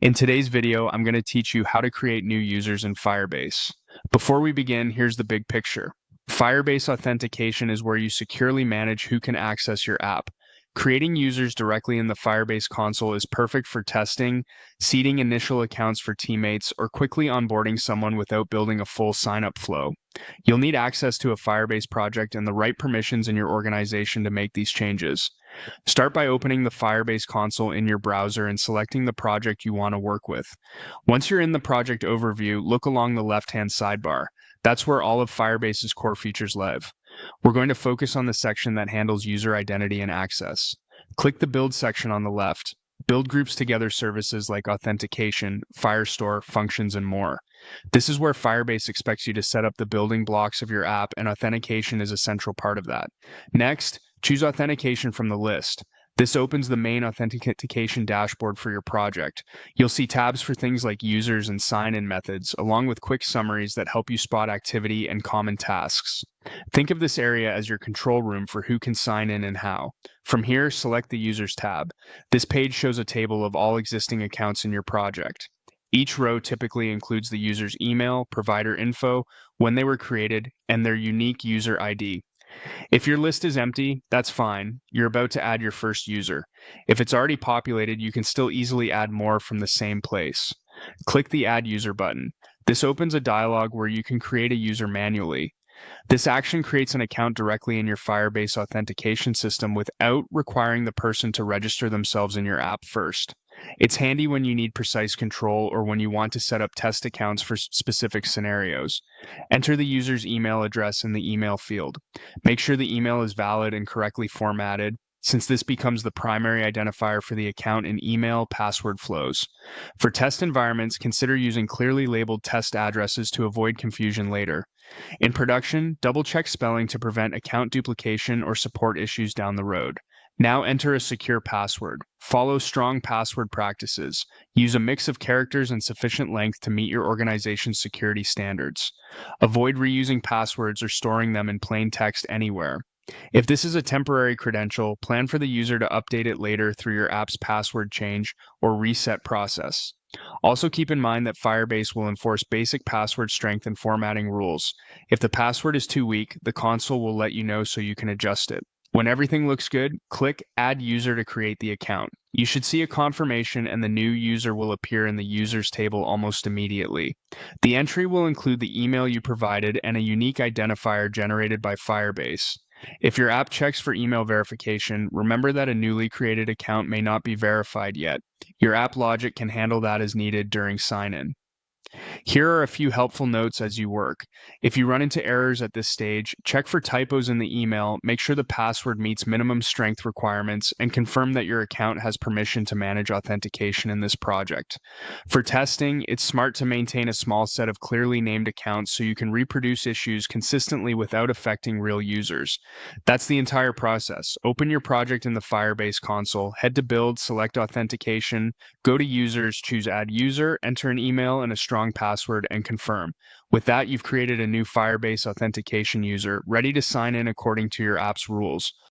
In today's video, I'm going to teach you how to create new users in Firebase. Before we begin, here's the big picture. Firebase authentication is where you securely manage who can access your app. Creating users directly in the Firebase console is perfect for testing, seeding initial accounts for teammates, or quickly onboarding someone without building a full sign-up flow. You'll need access to a Firebase project and the right permissions in your organization to make these changes. Start by opening the Firebase console in your browser and selecting the project you want to work with. Once you're in the project overview, look along the left-hand sidebar. That's where all of Firebase's core features live. We're going to focus on the section that handles user identity and access. Click the Build section on the left. Build groups together services like authentication, Firestore, functions, and more. This is where Firebase expects you to set up the building blocks of your app, and authentication is a central part of that. Next, choose authentication from the list. This opens the main authentication dashboard for your project. You'll see tabs for things like users and sign-in methods, along with quick summaries that help you spot activity and common tasks. Think of this area as your control room for who can sign in and how. From here, select the Users tab. This page shows a table of all existing accounts in your project. Each row typically includes the user's email, provider info, when they were created, and their unique user ID. If your list is empty, that's fine. You're about to add your first user. If it's already populated, you can still easily add more from the same place. Click the Add User button. This opens a dialog where you can create a user manually. This action creates an account directly in your Firebase authentication system without requiring the person to register themselves in your app first. It's handy when you need precise control or when you want to set up test accounts for specific scenarios. Enter the user's email address in the email field. Make sure the email is valid and correctly formatted, since this becomes the primary identifier for the account in email password flows. For test environments, consider using clearly labeled test addresses to avoid confusion later. In production, double-check spelling to prevent account duplication or support issues down the road. Now enter a secure password. Follow strong password practices. Use a mix of characters and sufficient length to meet your organization's security standards. Avoid reusing passwords or storing them in plain text anywhere. If this is a temporary credential, plan for the user to update it later through your app's password change or reset process. Also keep in mind that Firebase will enforce basic password strength and formatting rules. If the password is too weak, the console will let you know so you can adjust it. When everything looks good, click Add User to create the account. You should see a confirmation and the new user will appear in the Users table almost immediately. The entry will include the email you provided and a unique identifier generated by Firebase. If your app checks for email verification, remember that a newly created account may not be verified yet. Your app logic can handle that as needed during sign-in. Here are a few helpful notes as you work. If you run into errors at this stage, check for typos in the email, make sure the password meets minimum strength requirements, and confirm that your account has permission to manage authentication in this project. For testing, it's smart to maintain a small set of clearly named accounts so you can reproduce issues consistently without affecting real users. That's the entire process. Open your project in the Firebase console, head to Build, select Authentication, go to Users, choose Add User, enter an email and a strong password, and confirm. With that, you've created a new Firebase authentication user, ready to sign in according to your app's rules.